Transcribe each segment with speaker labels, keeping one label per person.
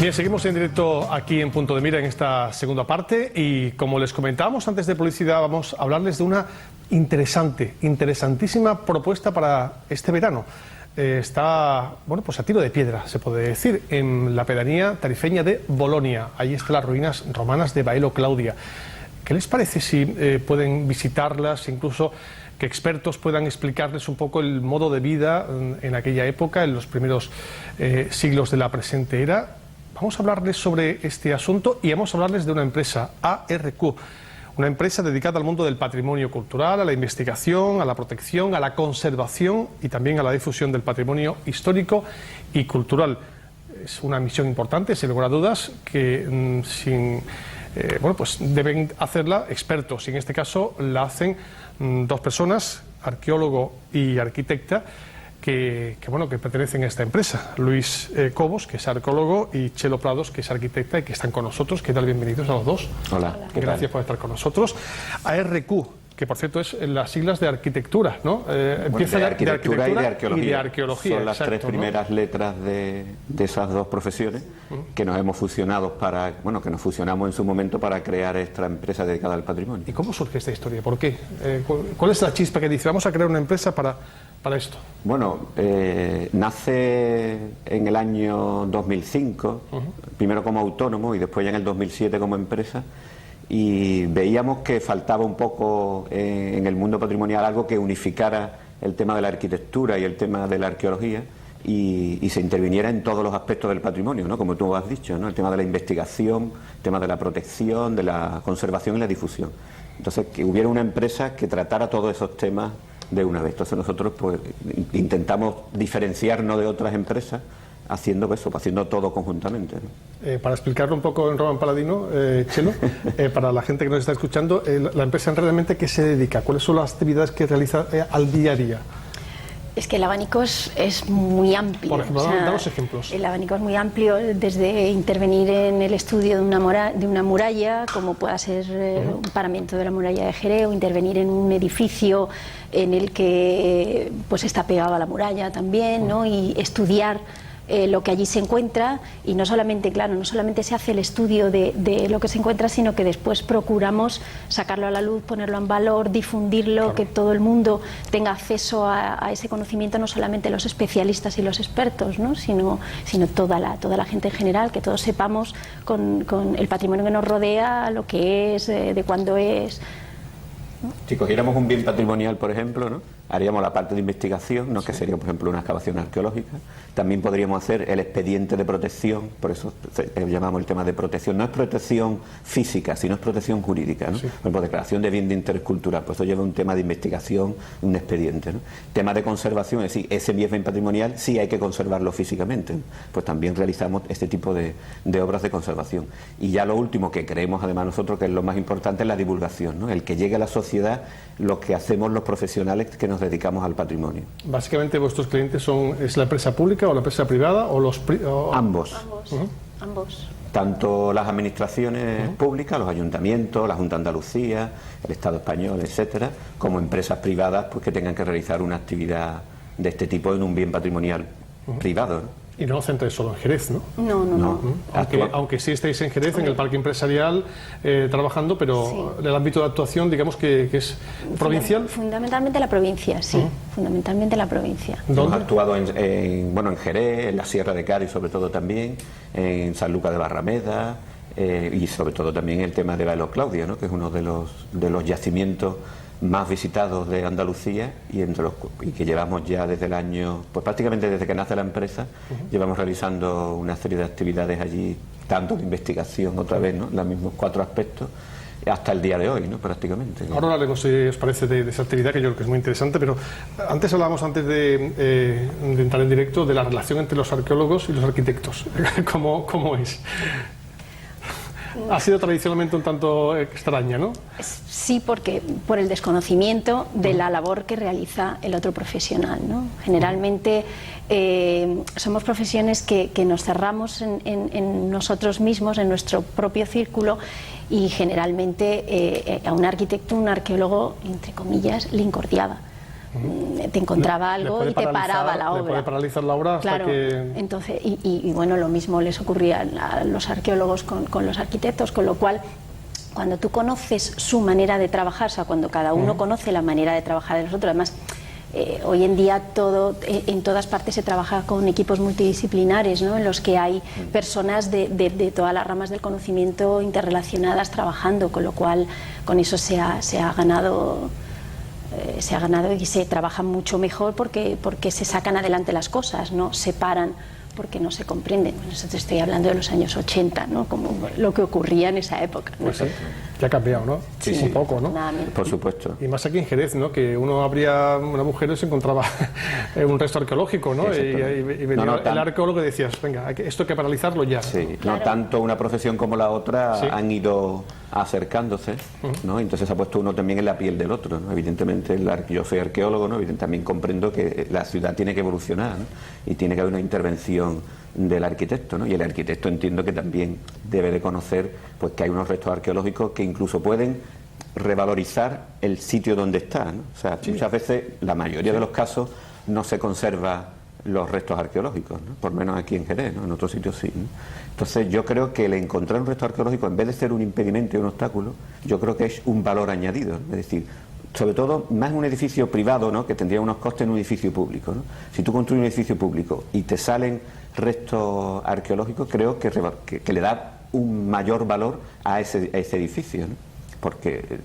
Speaker 1: Bien, seguimos en directo aquí en Punto de Mira en esta segunda parte y como les comentábamos antes de publicidad, vamos a hablarles de una interesantísima propuesta para este verano. Está, bueno, pues a tiro de piedra, se puede decir, en la pedanía tarifeña de Bolonia. Ahí están las ruinas romanas de Baelo Claudia. ¿Qué les parece si pueden visitarlas, incluso que expertos puedan explicarles un poco el modo de vida en aquella época, en los primeros siglos de la presente era? Vamos a hablarles sobre este asunto y vamos a hablarles de una empresa, ARQ, una empresa dedicada al mundo del patrimonio cultural, a la investigación, a la protección, a la conservación y también a la difusión del patrimonio histórico y cultural. Es una misión importante, sin lugar a dudas, que bueno, pues deben hacerla expertos, y en este caso la hacen dos personas, arqueólogo y arquitecta, que pertenecen a esta empresa. Luis Cobos, que es arqueólogo, y Chelo Prados, que es arquitecta, y que están con nosotros. ¿Qué tal? Bienvenidos a los dos.
Speaker 2: Hola.
Speaker 1: Gracias por estar con nosotros. ARQ, que por cierto es las siglas de arquitectura, ¿no?
Speaker 2: Empieza de arquitectura y de arqueología.
Speaker 1: Y de arqueología.
Speaker 2: Son las tres primeras letras de esas dos profesiones que nos hemos fusionado que nos fusionamos en su momento para crear esta empresa dedicada al patrimonio.
Speaker 1: ¿Y cómo surge esta historia? ¿Por qué? ¿Cuál es la chispa que dice vamos a crear una empresa para esto?
Speaker 2: Bueno, nace en el año 2005, primero como autónomo y después ya en el 2007 como empresa. Y veíamos que faltaba un poco en el mundo patrimonial algo que unificara el tema de la arquitectura y el tema de la arqueología y se interviniera en todos los aspectos del patrimonio, ¿no? Como tú has dicho, ¿no? El tema de la investigación, el tema de la protección, de la conservación y la difusión. Entonces, que hubiera una empresa que tratara todos esos temas de una vez. Entonces nosotros pues intentamos diferenciarnos de otras empresas haciendo eso, haciendo todo conjuntamente, ¿no?
Speaker 1: Para explicarlo un poco en Román Paladino, Chelo, para la gente que nos está escuchando, la empresa realmente ¿qué se dedica? ¿Cuáles son las actividades que realiza al día a día?
Speaker 3: Es que el abanico es muy amplio.
Speaker 1: Por ejemplo, danos ejemplos.
Speaker 3: El abanico es muy amplio, desde intervenir en el estudio de una muralla, como pueda ser un paramiento de la muralla de Jerez, o intervenir en un edificio en el que pues está pegado a la muralla también, ¿no? Y estudiar lo que allí se encuentra, y no solamente se hace el estudio de lo que se encuentra, sino que después procuramos sacarlo a la luz, ponerlo en valor, difundirlo, claro, que todo el mundo tenga acceso a ese conocimiento, no solamente los especialistas y los expertos, ¿no? sino toda la gente en general, que todos sepamos con el patrimonio que nos rodea, lo que es, de cuándo es.
Speaker 2: Si cogiéramos un bien patrimonial, por ejemplo, ¿no? Haríamos la parte de investigación, ¿no? Que sería, por ejemplo, una excavación arqueológica. También podríamos hacer el expediente de protección, por eso llamamos el tema de protección. No es protección física, sino es protección jurídica, ¿no? Por ejemplo, declaración de bien de interés cultural, pues eso lleva un tema de investigación, un expediente, ¿no? Tema de conservación, es decir, ese bien patrimonial sí hay que conservarlo físicamente, ¿no? Pues también realizamos este tipo de obras de conservación. Y ya lo último que creemos, además nosotros, que es lo más importante, es la divulgación, ¿no? El que llegue a la sociedad lo que hacemos los profesionales que nos dedicamos al patrimonio.
Speaker 1: Básicamente vuestros clientes ¿es la empresa pública o la empresa privada o
Speaker 2: ambos?
Speaker 3: Ambos.
Speaker 2: Tanto las administraciones públicas, los ayuntamientos, la Junta de Andalucía, el Estado español, etcétera, como empresas privadas pues que tengan que realizar una actividad de este tipo en un bien patrimonial privado, ¿no?
Speaker 1: Y no os centráis solo en Jerez, ¿no?
Speaker 3: No.
Speaker 1: Aunque sí estáis en Jerez, en el parque empresarial, trabajando, pero sí, el ámbito de actuación, digamos que es provincial.
Speaker 3: Fundamentalmente la provincia, sí. Fundamentalmente la provincia.
Speaker 2: Hemos actuado en Jerez, en la Sierra de Cádiz, sobre todo también, en San Lucas de Barrameda, y sobre todo también el tema de Baelo Claudia, ¿no? Que es uno de los yacimientos más visitados de Andalucía y que llevamos ya desde el año, pues prácticamente desde que nace la empresa, llevamos realizando una serie de actividades allí, tanto de investigación, otra vez, ¿no? Los mismos 4 aspectos, hasta el día de hoy, ¿no? Prácticamente.
Speaker 1: Ahora hablaremos, si os parece, de esa actividad, que yo creo que es muy interesante, pero antes hablábamos, antes de entrar en directo, de la relación entre los arqueólogos y los arquitectos. ¿Cómo es? Ha sido tradicionalmente un tanto extraña, ¿no?
Speaker 3: Sí, porque por el desconocimiento de la labor que realiza el otro profesional, ¿no? Generalmente somos profesiones que nos cerramos en nosotros mismos, en nuestro propio círculo, y generalmente a un arquitecto, un arqueólogo, entre comillas, le incordiaba. te encontraba algo y te paraba la obra.
Speaker 1: Le puede paralizar la obra hasta
Speaker 3: claro,
Speaker 1: que...
Speaker 3: Entonces, y bueno, lo mismo les ocurría a los arqueólogos con los arquitectos, con lo cual, cuando tú conoces su manera de trabajar, o sea, cuando cada uno conoce la manera de trabajar de los otros, además, hoy en día en todas partes se trabaja con equipos multidisciplinares, ¿no? En los que hay personas de todas las ramas del conocimiento interrelacionadas trabajando, con lo cual con eso se ha ganado y se trabaja mucho mejor porque se sacan adelante las cosas, no se paran porque no se comprenden. Bueno, eso te estoy hablando de los años 80, ¿no? Como lo que ocurría en esa época, ¿no?
Speaker 1: Pues sí, ya ha cambiado, ¿no?
Speaker 3: Sí,
Speaker 1: un poco, ¿no?
Speaker 2: Por supuesto.
Speaker 1: Y más aquí en Jerez, ¿no? Que uno abría un agujero y se encontraba un resto arqueológico, ¿no? Y venía el arqueólogo y decías, venga, esto hay que paralizarlo ya.
Speaker 2: Sí,
Speaker 3: claro.
Speaker 2: No tanto una profesión como la otra han ido acercándose, ¿no? Entonces ha puesto uno también en la piel del otro, ¿no? Evidentemente, yo soy arqueólogo, ¿no? También comprendo que la ciudad tiene que evolucionar, ¿no? Y tiene que haber una intervención del arquitecto, ¿no? Y el arquitecto entiendo que también debe de conocer pues que hay unos restos arqueológicos que incluso pueden revalorizar el sitio donde está, ¿no? O sea, muchas veces, la mayoría de los casos, no se conserva los restos arqueológicos, ¿no? Por lo menos aquí en Jerez, ¿no? En otros sitios sí, ¿no? Entonces yo creo que el encontrar un resto arqueológico, en vez de ser un impedimento y un obstáculo, yo creo que es un valor añadido, ¿no? Es decir, sobre todo más en un edificio privado, ¿no? Que tendría unos costes en un edificio público, ¿no? Si tú construyes un edificio público y te salen restos arqueológicos, creo que le da un mayor valor a ese edificio, ¿no? Porque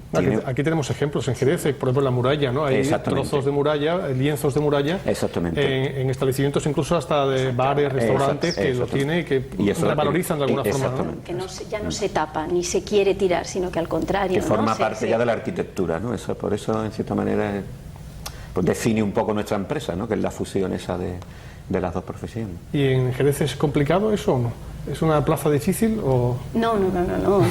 Speaker 1: aquí tenemos ejemplos en Jerez, por ejemplo en la muralla, ¿no? Hay trozos de muralla, lienzos de muralla, en establecimientos incluso hasta de bares, restaurantes que lo tienen y que revalorizan de alguna forma, ¿no?
Speaker 3: Que ya no se tapa ni se quiere tirar, sino que al contrario,
Speaker 2: que forma parte ya de la arquitectura, ¿no? Por eso en cierta manera pues define un poco nuestra empresa, ¿no? Que es la fusión esa de las dos profesiones.
Speaker 1: ¿Y en Jerez es complicado eso o no? ¿Es una plaza difícil o...?
Speaker 3: No,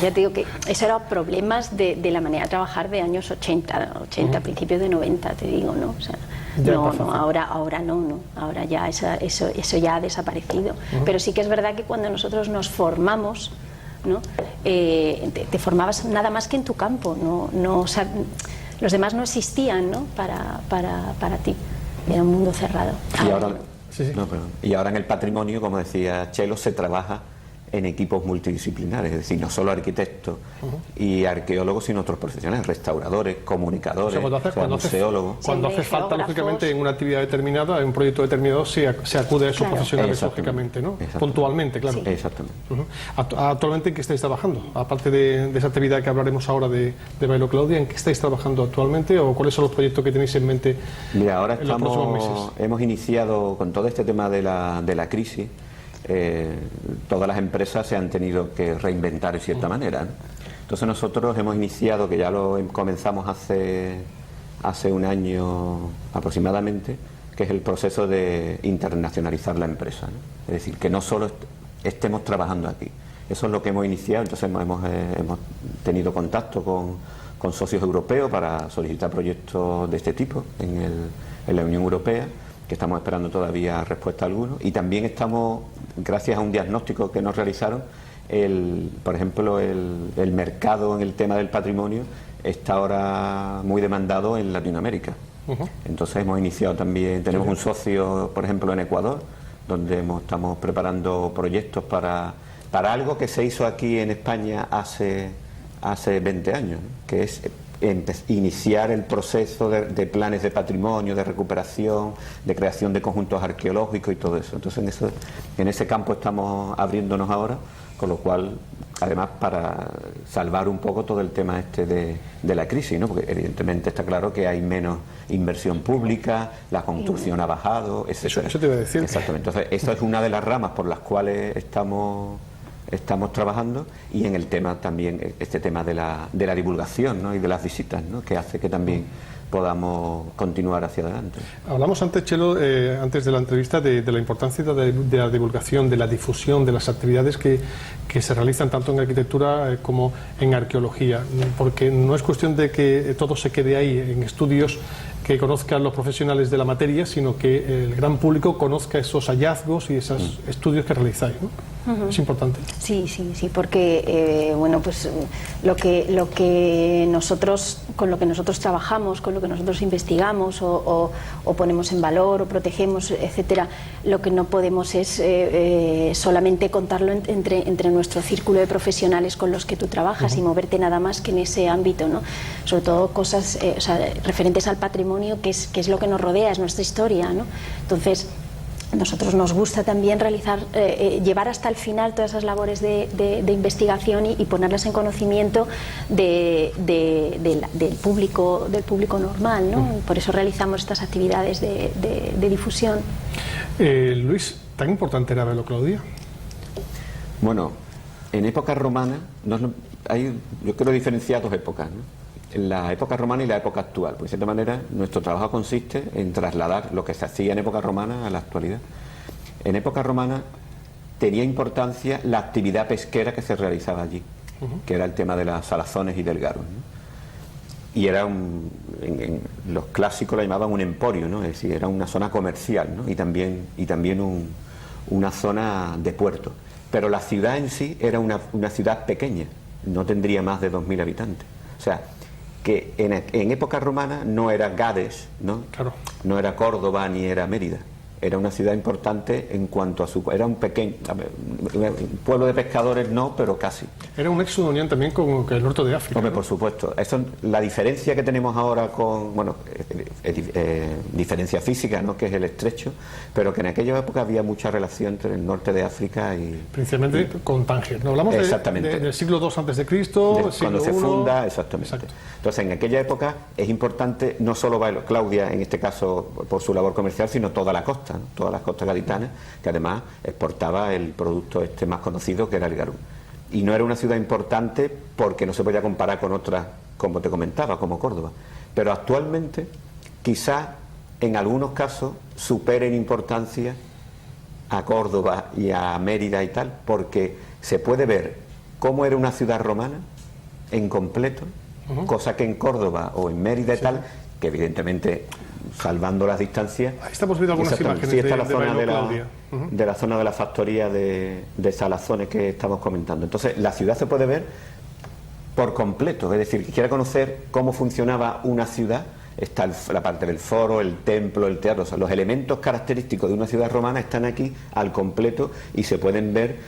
Speaker 3: ya te digo que eso eran problemas de la manera de trabajar de años 80, principios de 90, te digo, ¿no? O sea, ahora no, ahora ya eso ya ha desaparecido. Pero sí que es verdad que cuando nosotros nos formamos, ¿no? Te formabas nada más que en tu campo, o sea, los demás no existían, ¿no? para ti, era un mundo cerrado.
Speaker 2: Y ahora... Y ahora en el patrimonio, como decía Chelo, se trabaja en equipos multidisciplinares, es decir, no solo arquitectos y arqueólogos, sino otros profesionales, restauradores, comunicadores, museólogos.
Speaker 1: Cuando hace falta, lógicamente, en una actividad determinada, en un proyecto determinado, se acude a esos profesionales, lógicamente, ¿no? Puntualmente, claro.
Speaker 2: Sí. Exactamente.
Speaker 1: ¿Actualmente en qué estáis trabajando? Aparte de esa actividad que hablaremos ahora de Bailo Claudia, ¿en qué estáis trabajando actualmente o cuáles son los proyectos que tenéis en mente?
Speaker 2: Mira, ahora hemos iniciado con todo este tema de la crisis. Todas las empresas se han tenido que reinventar de cierta manera, ¿no? Entonces nosotros hemos iniciado, que ya lo comenzamos hace un año aproximadamente, que es el proceso de internacionalizar la empresa, ¿no? Es decir, que no solo estemos trabajando aquí. Eso es lo que hemos iniciado. Entonces hemos tenido contacto con socios europeos para solicitar proyectos de este tipo en la Unión Europea, que estamos esperando todavía respuesta alguna, y también estamos, gracias a un diagnóstico que nos realizaron, por ejemplo, el mercado en el tema del patrimonio está ahora muy demandado en Latinoamérica. Entonces hemos iniciado también, tenemos un socio, por ejemplo, en Ecuador, donde estamos preparando proyectos para algo que se hizo aquí en España hace 20 años, ¿no? Que es iniciar el proceso de planes de patrimonio, de recuperación, de creación de conjuntos arqueológicos y todo eso. Entonces en ese campo estamos abriéndonos ahora, con lo cual, además, para salvar un poco todo el tema de la crisis, ¿no? Porque evidentemente está claro que hay menos inversión pública, la construcción ha bajado, etc.
Speaker 1: Eso te iba a decir.
Speaker 2: Exactamente. Entonces esa es una de las ramas por las cuales estamos trabajando, y en el tema también, este tema de la divulgación, ¿no? Y de las visitas, ¿no? Que hace que también podamos continuar hacia adelante.
Speaker 1: Hablamos antes, Chelo, antes de la entrevista, de la importancia de la divulgación, de la difusión de las actividades que se realizan tanto en arquitectura como en arqueología, porque no es cuestión de que todo se quede ahí en estudios que conozcan los profesionales de la materia, sino que el gran público conozca esos hallazgos y esos estudios que realizáis, ¿no? Es importante.
Speaker 3: Sí, porque bueno, pues lo que nosotros, con lo que nosotros trabajamos, con lo que nosotros investigamos o ponemos en valor o protegemos, etcétera, lo que no podemos es solamente contarlo entre nuestro círculo de profesionales con los que tú trabajas y moverte nada más que en ese ámbito, ¿no? Sobre todo cosas o sea, referentes al patrimonio, que es lo que nos rodea, es nuestra historia, ¿no? Entonces, nosotros nos gusta también realizar, llevar hasta el final todas esas labores de investigación y ponerlas en conocimiento del público normal, ¿no? Por eso realizamos estas actividades de difusión.
Speaker 1: Luis, ¿tan importante era Baelo Claudia?
Speaker 2: Bueno, en época romana, yo quiero diferenciar dos épocas, ¿no? La época romana y la época actual. Pues de cierta manera, nuestro trabajo consiste en trasladar lo que se hacía en época romana a la actualidad. En época romana tenía importancia la actividad pesquera que se realizaba allí, que era el tema de las salazones y del garo, ¿no? Y era los clásicos la llamaban un emporio, ¿no? Es decir, era una zona comercial, ¿no? y también una zona de puerto. Pero la ciudad en sí era una ciudad pequeña, no tendría más de 2000 habitantes. O sea, que en época romana no era Gades, ¿no?
Speaker 1: Claro.
Speaker 2: No era Córdoba ni era Mérida. Era una ciudad importante en cuanto a era un pequeño un pueblo de pescadores, no, pero casi.
Speaker 1: Era un nexo de unión también con el norte de África.
Speaker 2: Hombre,
Speaker 1: ¿no?
Speaker 2: por supuesto. Eso, la diferencia que tenemos ahora con, bueno, diferencia física, ¿no? Que es el estrecho, pero que en aquella época había mucha relación entre el norte de África y...
Speaker 1: Principalmente con Tánger. ¿No? Hablamos del siglo II a.C.,
Speaker 2: cuando se funda, exactamente.
Speaker 1: Exacto.
Speaker 2: Entonces, en aquella época es importante no solo Baelo Claudia, en este caso por su labor comercial, sino toda la costa, ¿no? Todas las costas gaditanas, que además exportaba el producto más conocido, que era el garum. Y no era una ciudad importante porque no se podía comparar con otras, como te comentaba, como Córdoba. Pero actualmente, quizá en algunos casos, supere en importancia a Córdoba y a Mérida y tal, porque se puede ver cómo era una ciudad romana en completo, cosa que en Córdoba o en Mérida y tal, que evidentemente, salvando las distancias...
Speaker 1: Ahí estamos viendo algunas imágenes
Speaker 2: sí, está la
Speaker 1: de
Speaker 2: zona
Speaker 1: Baelo Claudia.
Speaker 2: de la zona de la factoría de salazones que estamos comentando. Entonces, la ciudad se puede ver por completo, es decir, quiere conocer cómo funcionaba una ciudad, está la parte del foro, el templo, el teatro, o sea, los elementos característicos de una ciudad romana están aquí al completo y se pueden ver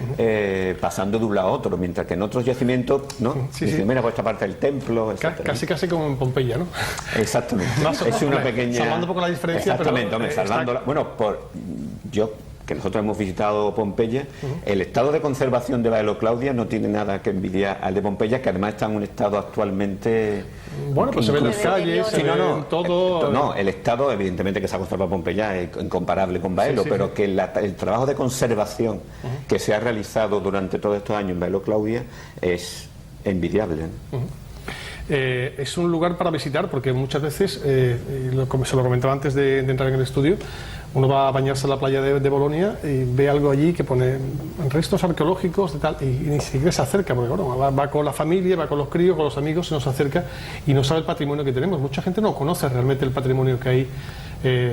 Speaker 2: pasando de un lado a otro, mientras que en otros yacimientos, ¿no?
Speaker 1: Sí,
Speaker 2: dicen,
Speaker 1: sí.
Speaker 2: mira, pues esta parte del templo, etcétera,
Speaker 1: Casi como en Pompeya, ¿no?
Speaker 2: Exactamente.
Speaker 1: Es
Speaker 2: una pequeña...
Speaker 1: Salvando un poco la diferencia,
Speaker 2: exactamente,
Speaker 1: pero...
Speaker 2: hombre, salvándola... Bueno, que nosotros hemos visitado Pompeya, el estado de conservación de Baelo Claudia no tiene nada que envidiar al de Pompeya, que además está en un estado actualmente...
Speaker 1: Bueno, pues se ven las calles, se ven todo...
Speaker 2: No, el estado, evidentemente, que se ha conservado Pompeya es incomparable con Baelo,
Speaker 1: sí,
Speaker 2: pero que el trabajo de conservación que se ha realizado durante todos estos años en Baelo Claudia es envidiable, ¿no?
Speaker 1: Es un lugar para visitar porque muchas veces, como se lo comentaba antes de entrar en el estudio, uno va a bañarse a la playa de Bolonia y ve algo allí que pone restos arqueológicos de tal, y ni siquiera se acerca, porque bueno, va con la familia, va con los críos, con los amigos, se nos acerca y no sabe el patrimonio que tenemos. Mucha gente no conoce realmente el patrimonio que hay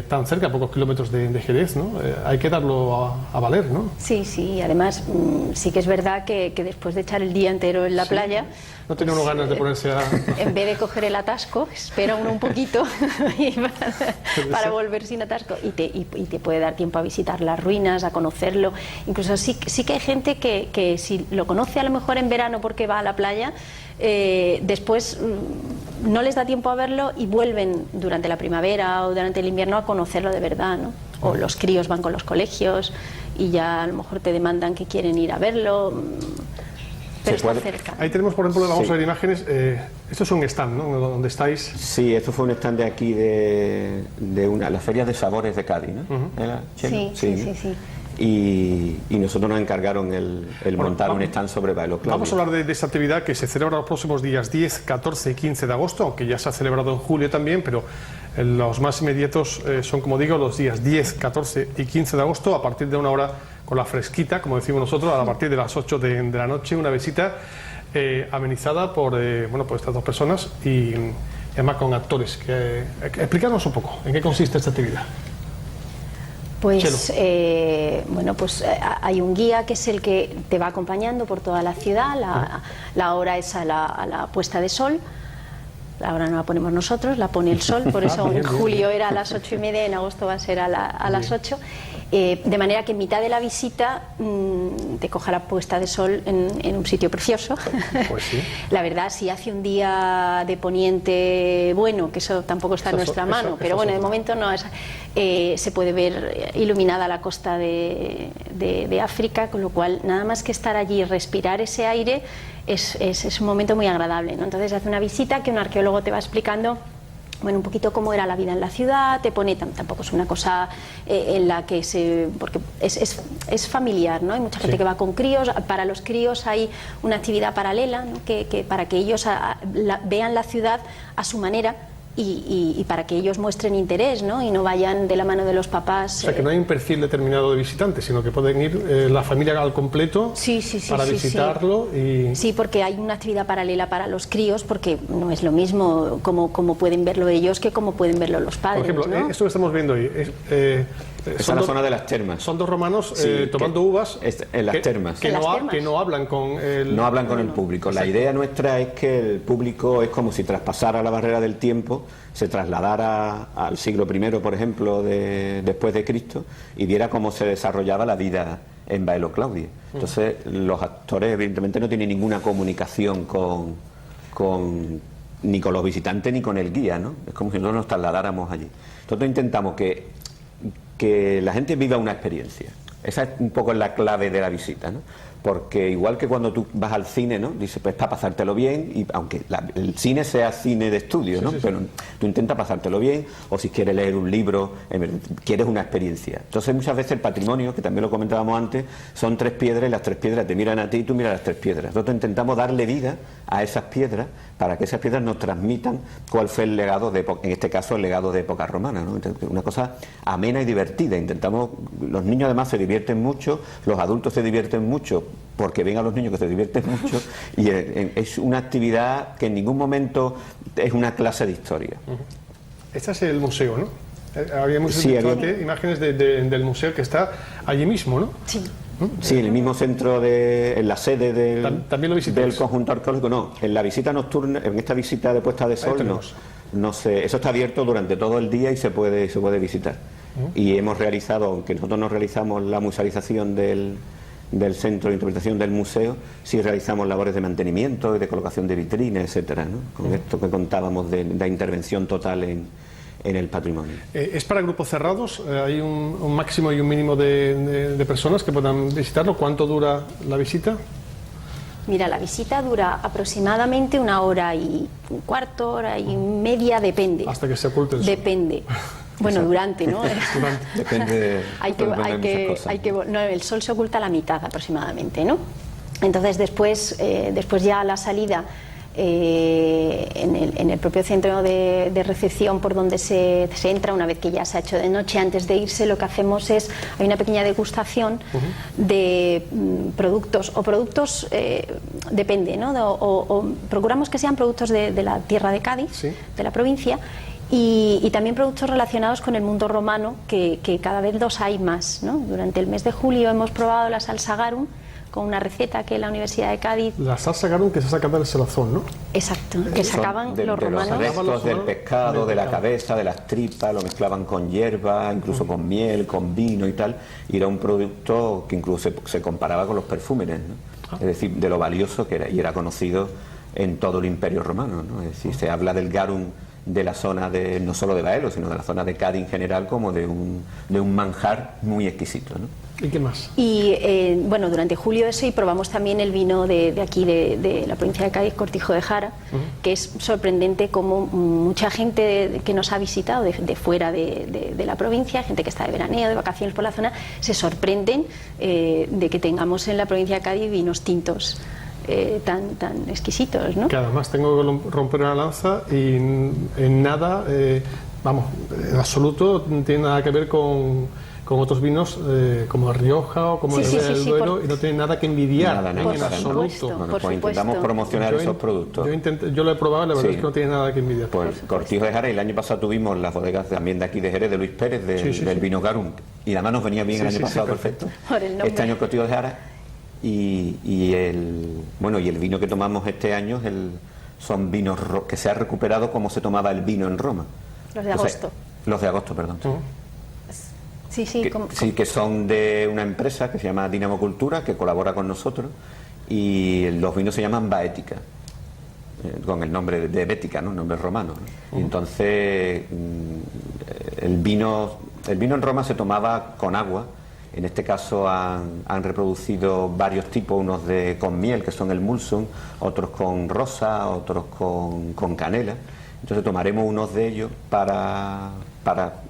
Speaker 1: tan cerca, a pocos kilómetros de Jerez, ¿no? Hay que darlo a valer, ¿no?
Speaker 3: Sí, además sí que es verdad que después de echar el día entero en la playa...
Speaker 1: No tiene uno ganas de ponerse a...
Speaker 3: En vez de coger el atasco, espera uno un poquito para volver sin atasco y te puede dar tiempo a visitar las ruinas, a conocerlo. Incluso sí que hay gente que si lo conoce a lo mejor en verano porque va a la playa, después no les da tiempo a verlo y vuelven durante la primavera o durante el invierno a conocerlo de verdad, ¿no? O los críos van con los colegios y ya a lo mejor te demandan que quieren ir a verlo... Pero está cerca.
Speaker 1: Ahí tenemos, por ejemplo, vamos a ver imágenes. Esto es un stand, ¿no? Donde estáis.
Speaker 2: Sí, esto fue un stand de aquí de la Feria de Sabores de Cádiz, ¿no?
Speaker 3: Sí.
Speaker 2: Y nosotros nos encargaron el montar un stand sobre Baelo Claudia.
Speaker 1: Vamos a hablar de esta actividad que se celebra los próximos días 10, 14 y 15 de agosto, aunque ya se ha celebrado en julio también, pero los más inmediatos son, como digo, los días 10, 14 y 15 de agosto, a partir de una hora con la fresquita, como decimos nosotros, a partir de las 8 de la noche, una visita amenizada por estas dos personas y además con actores. Explícanos un poco, ¿en qué consiste esta actividad?
Speaker 3: Pues, bueno, pues hay un guía que es el que te va acompañando por toda la ciudad. La hora es a la puesta de sol. Ahora no la ponemos nosotros, la pone el sol, por eso en julio era a las 8:30, en agosto va a ser a las 8. De manera que en mitad de la visita te coja la puesta de sol en un sitio precioso.
Speaker 1: Pues sí.
Speaker 3: La verdad, si hace un día de poniente bueno, que eso tampoco está en nuestra mano, pero bueno, de momento no es, se puede ver iluminada la costa de África, con lo cual nada más que estar allí y respirar ese aire es un momento muy agradable, ¿no? Entonces hace una visita que un arqueólogo te va explicando, bueno, un poquito cómo era la vida en la ciudad, te pone, tampoco es una cosa en la que porque es familiar, ¿no? Hay mucha gente que va con críos, para los críos hay una actividad paralela, ¿no? que para que ellos vean la ciudad a su manera. Y para que ellos muestren interés, ¿no? Y no vayan de la mano de los papás.
Speaker 1: O sea, que no hay un perfil determinado de visitantes, sino que pueden ir la familia al completo para visitarlo.
Speaker 3: Sí, porque hay una actividad paralela para los críos, porque no es lo mismo como pueden verlo ellos que como pueden verlo los padres.
Speaker 1: Por ejemplo,
Speaker 3: ¿no?
Speaker 1: esto que estamos viendo hoy,
Speaker 2: es la zona de las termas.
Speaker 1: Son dos romanos tomando uvas
Speaker 2: en las termas.
Speaker 1: Que no hablan con el...
Speaker 2: No hablan con el público. La idea nuestra es que el público es como si traspasara la barrera del tiempo, se trasladara al siglo I, por ejemplo, después de Cristo, y viera cómo se desarrollaba la vida en Baelo Claudia. Entonces, los actores evidentemente no tienen ninguna comunicación ni con los visitantes ni con el guía, ¿no? Es como si nosotros nos trasladáramos allí. Nosotros intentamos que la gente viva una experiencia. Esa es un poco la clave de la visita, ¿no? Porque igual que cuando tú vas al cine, ¿no? Dices, pues para pasártelo bien, y aunque el cine sea cine de estudio, ¿no? Pero tú intentas pasártelo bien, o si quieres leer un libro, quieres una experiencia. Entonces muchas veces el patrimonio, que también lo comentábamos antes, son 3 piedras, y las 3 piedras te miran a ti y tú miras las 3 piedras. Nosotros intentamos darle vida a esas piedras para que esas piedras nos transmitan cuál fue el legado en este caso el legado de época romana, ¿no? Una cosa amena y divertida. Intentamos, los niños además se divierten mucho, los adultos se divierten mucho, porque ven a los niños que se divierten mucho, y es una actividad que en ningún momento es una clase de historia.
Speaker 1: Este es el museo, ¿no? Habíamos imágenes del museo que está allí mismo, ¿no?
Speaker 3: Sí.
Speaker 2: Sí, en el mismo centro, en la sede
Speaker 1: ¿También lo
Speaker 2: del conjunto arqueológico. No, en la visita nocturna, en esta visita de puesta de sol, eso está abierto durante todo el día y se puede visitar. Y hemos realizado, aunque nosotros no realizamos la musealización del centro de interpretación del museo, sí realizamos labores de mantenimiento y de colocación de vitrinas, etcétera, ¿no? Con esto que contábamos de la intervención total en el patrimonio.
Speaker 1: ¿Es para grupos cerrados? ¿Hay un máximo y un mínimo de personas que puedan visitarlo? ¿Cuánto dura la visita?
Speaker 3: Mira, la visita dura aproximadamente 1 hora y un cuarto, hora y media, depende.
Speaker 1: Hasta que se oculte el sol.
Speaker 3: Depende. Bueno, durante, ¿no?
Speaker 2: Depende
Speaker 3: el sol se oculta a la mitad aproximadamente, ¿no? Entonces después ya a la salida, en el propio centro de recepción por donde se entra, una vez que ya se ha hecho de noche, antes de irse, lo que hacemos es, hay una pequeña degustación de productos, depende, ¿no? O procuramos que sean productos de la tierra de Cádiz,
Speaker 1: ¿sí?,
Speaker 3: de la provincia, y también productos relacionados con el mundo romano, que cada vez los hay más, ¿no? Durante el mes de julio hemos probado la salsa garum, con una receta que la Universidad de Cádiz...
Speaker 1: La salsa garum que se saca del salazón, ¿no?
Speaker 3: Exacto, que sacaban los romanos.
Speaker 2: De los restos del pescado, de la cabeza, de las tripas, lo mezclaban con hierba, incluso con miel, con vino y tal, y era un producto que incluso se comparaba con los perfúmenes, ¿no? Es decir, de lo valioso que era, y era conocido en todo el Imperio Romano, ¿no? Es decir, se habla del garum de la zona no solo de Baelo, sino de la zona de Cádiz en general, como de un manjar muy exquisito, ¿no?
Speaker 1: ¿Y qué más?
Speaker 3: Y bueno, durante julio eso, y probamos también el vino de aquí, de la provincia de Cádiz, Cortijo de Jara, que es sorprendente como mucha gente que nos ha visitado de fuera de la provincia, gente que está de veraneo, de vacaciones por la zona, se sorprenden de que tengamos en la provincia de Cádiz vinos tintos tan exquisitos, ¿no?
Speaker 1: Que además tengo que romper una lanza y en nada, en absoluto, no tiene nada que ver con con otros vinos como el Rioja o como el Duero, y no tiene nada que envidiar
Speaker 2: nada,
Speaker 1: en absoluto.
Speaker 2: Bueno, pues intentamos promocionar esos productos.
Speaker 1: Yo lo he probado y la verdad es que no tiene nada que envidiar.
Speaker 2: Pues Cortijo de Jerez, el año pasado tuvimos las bodegas también de aquí de Jerez, de Luis Pérez, del vino Garum, y además nos venía bien el año pasado, perfecto. Este año Cortijo de Jerez, y el vino que tomamos este año son vinos que se ha recuperado como se tomaba el vino en Roma.
Speaker 3: Los de agosto.
Speaker 2: Los de agosto, perdón. Que son de una empresa que se llama Dinamo Cultura, que colabora con nosotros, y los vinos se llaman Baética, con el nombre de Bética, ¿no? Nombre romano, ¿no? Y entonces el vino en Roma se tomaba con agua. En este caso han reproducido varios tipos, unos con miel, que son el Mulsum, otros con rosa, otros con canela. Entonces tomaremos unos de ellos para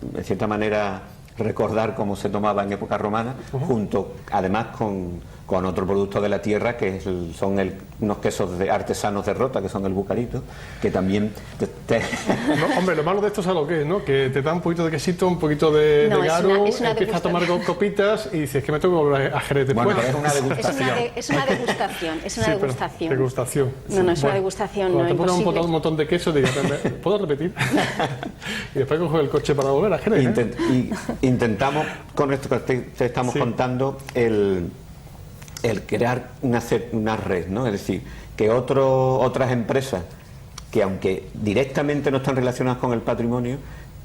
Speaker 2: de cierta manera, recordar cómo se tomaba en época romana, junto además con otro producto de la tierra, que son unos quesos artesanos de Rota, que son el bucarito, que también
Speaker 1: No, hombre, lo malo de esto es algo que es, ¿no? Que te da un poquito de quesito, un poquito de garo, empiezas a tomar copitas y dices que me tengo que volver a Jerez después.
Speaker 2: Bueno, es una degustación.
Speaker 3: Es una degustación.
Speaker 1: Degustación.
Speaker 3: No, es una degustación.
Speaker 1: Cuando te pones un montón de queso, digo, ¿puedo repetir? Y después cojo el coche para volver a Jerez.
Speaker 2: Intentamos, con esto que te estamos contando, el crear una red, ¿no? Es decir, que otras empresas que aunque directamente no están relacionadas con el patrimonio,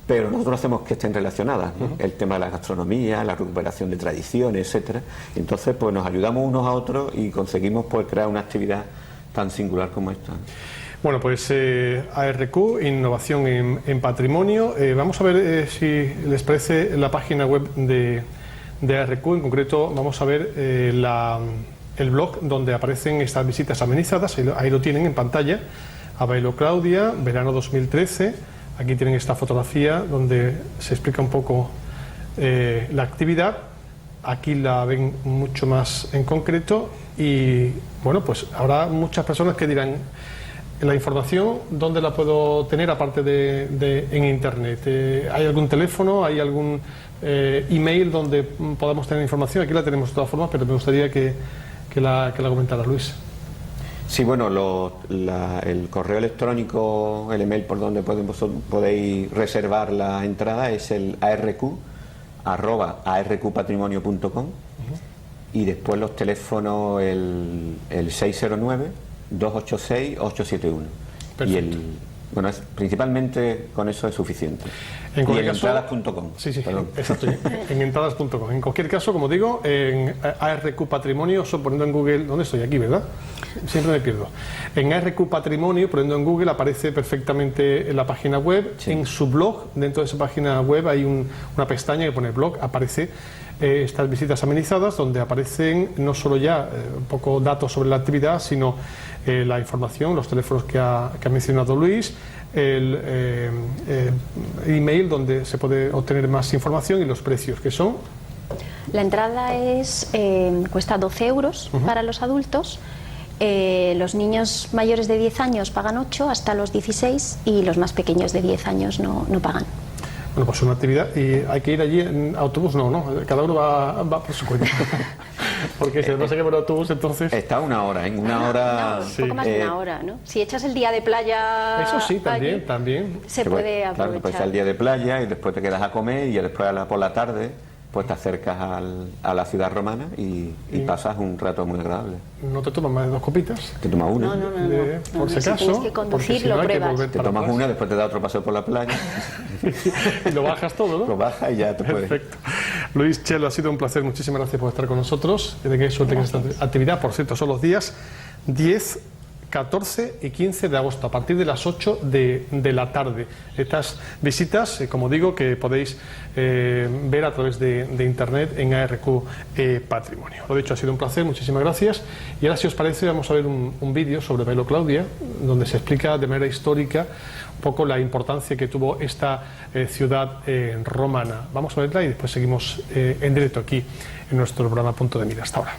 Speaker 2: pero nosotros hacemos que estén relacionadas, ¿no? El tema de la gastronomía, la recuperación de tradiciones, etcétera. Entonces, pues nos ayudamos unos a otros y conseguimos pues crear una actividad tan singular como esta.
Speaker 1: Bueno, pues ARQ, Innovación en Patrimonio. Vamos a ver si les parece la página web de ARQ. En concreto vamos a ver el blog donde aparecen estas visitas amenizadas. Ahí lo tienen en pantalla. A Bailo Claudia, verano 2013. Aquí tienen esta fotografía donde se explica un poco la actividad. Aquí la ven mucho más en concreto y bueno, pues habrá muchas personas que dirán: la información, ¿dónde la puedo tener aparte de en internet? ¿Hay algún teléfono? ¿Hay algún email donde podamos tener información? Aquí la tenemos de todas formas, pero me gustaría que la comentara Luis.
Speaker 2: Sí, bueno, el correo electrónico, el email por donde podéis reservar la entrada es el arq@arqpatrimonio.com y después los teléfonos el 609-286-871.
Speaker 1: Perfecto.
Speaker 2: Y principalmente con eso es suficiente.
Speaker 1: Y en
Speaker 2: entradas.com.
Speaker 1: Sí, exacto. En entradas.com. En cualquier caso, como digo, en ARQ Patrimonio, poniendo en Google, ¿dónde estoy? Aquí, ¿verdad? Siempre me pierdo. En ARQ Patrimonio, poniendo en Google, aparece perfectamente en la página web. Sí. En su blog, dentro de esa página web, hay una pestaña que pone blog, aparece estas visitas amenizadas, donde aparecen no solo ya un poco datos sobre la actividad, sino la información, los teléfonos que ha mencionado Luis, el email donde se puede obtener más información y los precios, que son...
Speaker 3: La entrada cuesta 12 euros para los adultos. Los niños mayores de 10 años pagan 8 hasta los 16 y los más pequeños de 10 años no pagan.
Speaker 1: Bueno, pues una actividad, y hay que ir allí en autobús, no, cada uno va por su cuenta. Porque si no se quema el autobús, entonces...
Speaker 2: Está una hora, un
Speaker 3: poco más de una hora, ¿no? Si echas el día de playa...
Speaker 1: Eso sí, también.
Speaker 3: Se puede aprovechar.
Speaker 2: Claro, pues el día de playa y después te quedas a comer y después por la tarde pues te acercas a la ciudad romana y pasas un rato muy agradable.
Speaker 1: ¿No te tomas más de 2 copitas?
Speaker 2: Te tomas una.
Speaker 3: No.
Speaker 1: Por si acaso.
Speaker 3: Tienes que conducir, lo pruebas.
Speaker 2: Te tomas una, después te da otro paseo por la playa.
Speaker 1: Y lo bajas todo, ¿no?
Speaker 2: Lo bajas y ya te puedes.
Speaker 1: Perfecto. Luis Chelo, ha sido un placer. Muchísimas gracias por estar con nosotros. Que tengáis suerte en esta actividad. Por cierto, son los días 10, 14 y 15 de agosto, a partir de las 8 de la tarde. Estas visitas, como digo, que podéis ver a través de internet en ARQ Patrimonio. Lo dicho, ha sido un placer, muchísimas gracias. Y ahora, si os parece, vamos a ver un vídeo sobre Bailo Claudia, donde se explica de manera histórica un poco la importancia que tuvo esta ciudad romana. Vamos a verla y después seguimos en directo aquí en nuestro programa Punto de Mira. Hasta ahora.